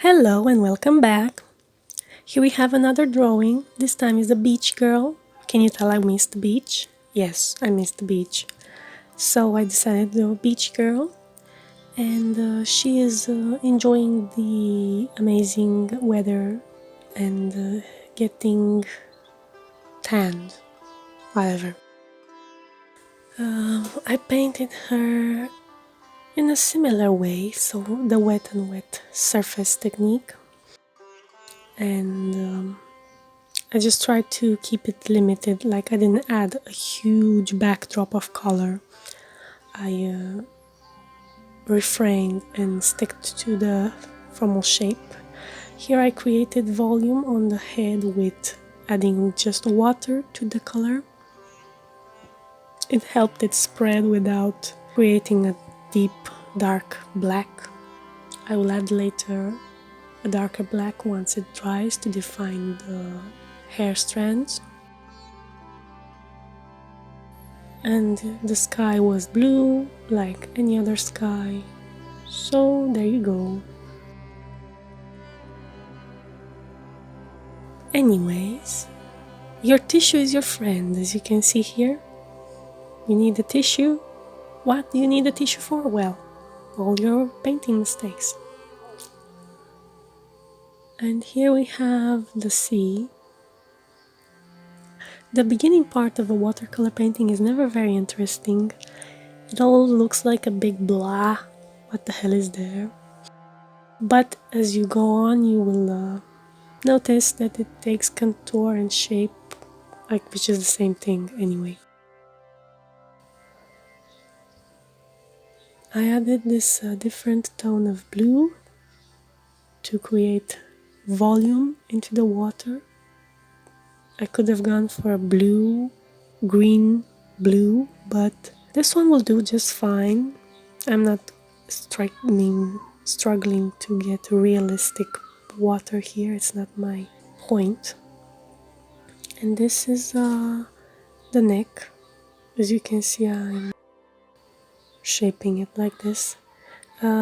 Hello and welcome back. Here we have another drawing. This time is the beach girl. Can you tell I missed the beach? Yes, I missed the beach. So I decided to do a beach girl, and she is enjoying the amazing weather and getting tanned, whatever. I painted her in a similar way, so the wet and wet surface technique, and I just tried to keep it limited, like I didn't add a huge backdrop of color. I refrained and stuck to the formal shape. Here I created volume on the head with adding just water to the color. It helped it spread without creating a deep dark black. I will add later a darker black once it dries to define the hair strands. And the sky was blue like any other sky, so there you go. Anyways, your tissue is your friend, as you can see here. You need a tissue. What do you need a tissue for? Well, all your painting mistakes. And here we have the sea. The beginning part of a watercolor painting is never very interesting. It all looks like a big blah. What the hell is there? But as you go on, you will notice that it takes contour and shape, which is the same thing anyway. I added this different tone of blue to create volume into the water. I could have gone for a blue, green, blue, but this one will do just fine. I'm not struggling to get realistic water here, it's not my point. And this is the neck. As you can see, I'm shaping it like this.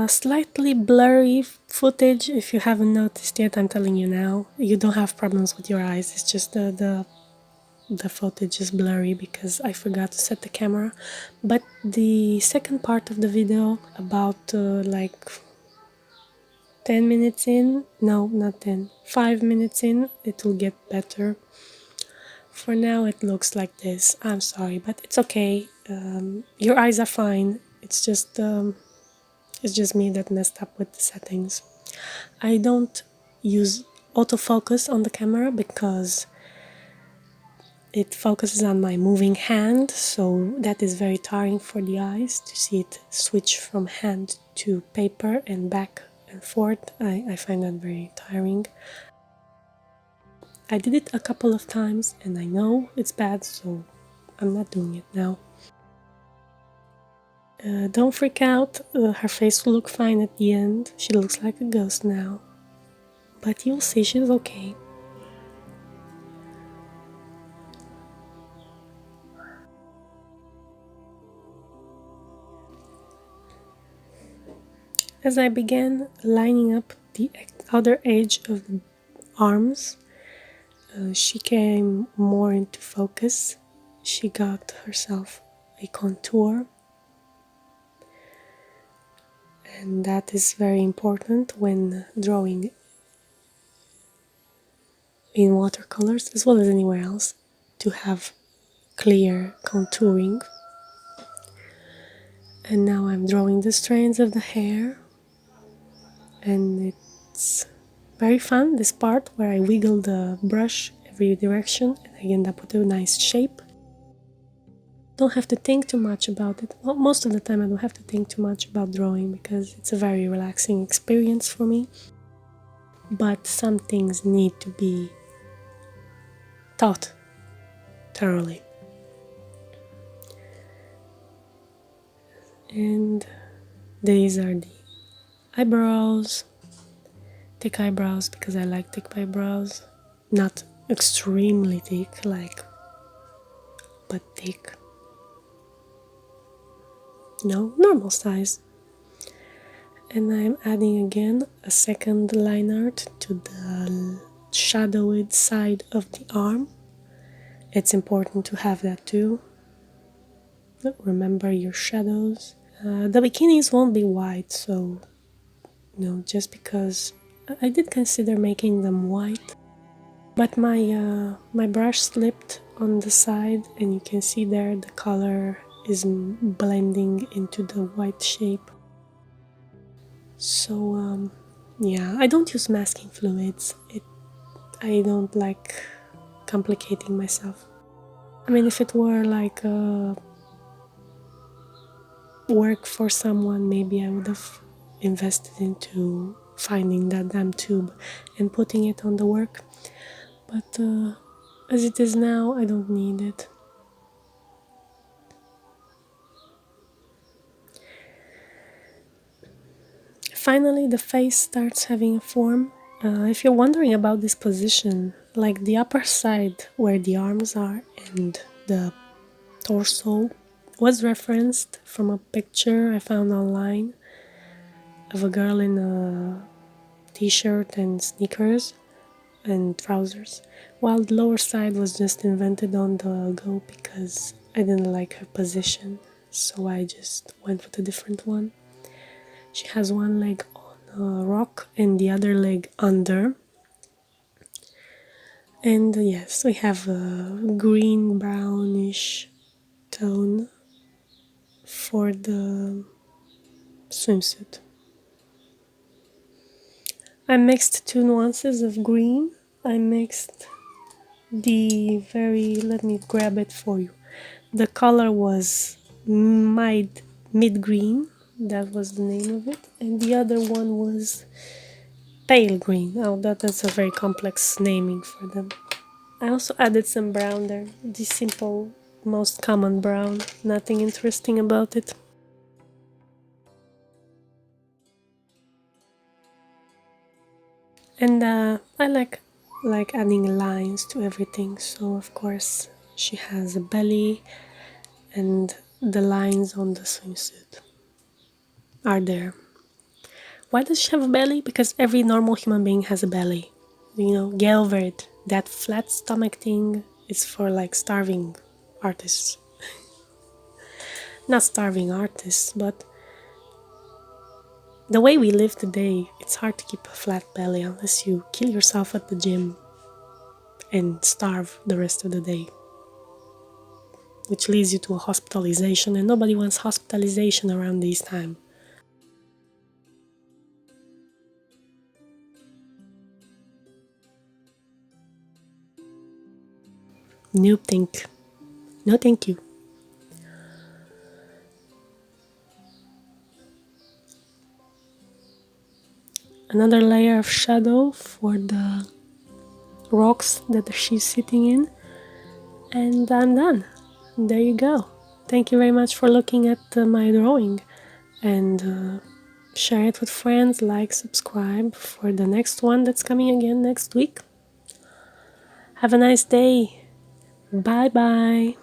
Slightly blurry footage. If you haven't noticed yet, I'm telling you now. You don't have problems with your eyes. It's just the footage is blurry because I forgot to set the camera. But the second part of the video, about like 10 minutes in, no, not 10, 5 minutes in, it will get better. For now it looks like this. I'm sorry, but it's okay. Your eyes are fine. It's just me that messed up with the settings. I don't use autofocus on the camera because it focuses on my moving hand, so that is very tiring for the eyes to see it switch from hand to paper and back and forth. I find that very tiring. I did it a couple of times and I know it's bad, so I'm not doing it now. Don't freak out, her face will look fine at the end. She looks like a ghost now, but you'll see she's okay. As I began lining up the other edge of the arms, she came more into focus. She got herself a contour, and that is very important when drawing in watercolors as well as anywhere else, to have clear contouring. And now I'm drawing the strands of the hair, and it's very fun, this part where I wiggle the brush every direction and I end up with a nice shape. Don't have to think too much about it. Well, most of the time I don't have to think too much about drawing because it's a very relaxing experience for me. But some things need to be taught thoroughly. And these are the eyebrows. Thick eyebrows because I like thick eyebrows. Not extremely thick, but thick. No, normal size. And I'm adding again a second line art to the shadowed side of the arm. It's important to have that too. Remember your shadows. The bikinis won't be white, so just because I did consider making them white, but my brush slipped on the side, and you can see there the color is blending into the white shape. So yeah, I don't use masking fluids. I don't like complicating myself. I mean, if it were like work for someone, maybe I would have invested into finding that damn tube and putting it on the work. But as it is now, I don't need it. Finally, the face starts having a form. If you're wondering about this position, like the upper side where the arms are and the torso was referenced from a picture I found online of a girl in a t-shirt and sneakers and trousers, while the lower side was just invented on the go because I didn't like her position, so I just went with a different one. She has one leg on a rock and the other leg under. And yes, we have a green brownish tone for the swimsuit. I mixed two nuances of green. I mixed let me grab it for you. The color was mid green, that was the name of it, and the other one was pale green. Oh, that's a very complex naming for them. I also added some brown there, the simple, most common brown, nothing interesting about it. And I like adding lines to everything, so of course she has a belly and the lines on the swimsuit are there. Why does she have a belly? Because every normal human being has a belly. Get over it. That flat stomach thing is for like starving artists. Not starving artists, but the way we live today, it's hard to keep a flat belly unless you kill yourself at the gym and starve the rest of the day, which leads you to a hospitalization, and nobody wants hospitalization around this time. Nope, no thank you. Another layer of shadow for the rocks that she's sitting in, and I'm done. There you go. Thank you very much for looking at my drawing, and share it with friends, like, subscribe for the next one that's coming again next week. Have a nice day. Bye bye.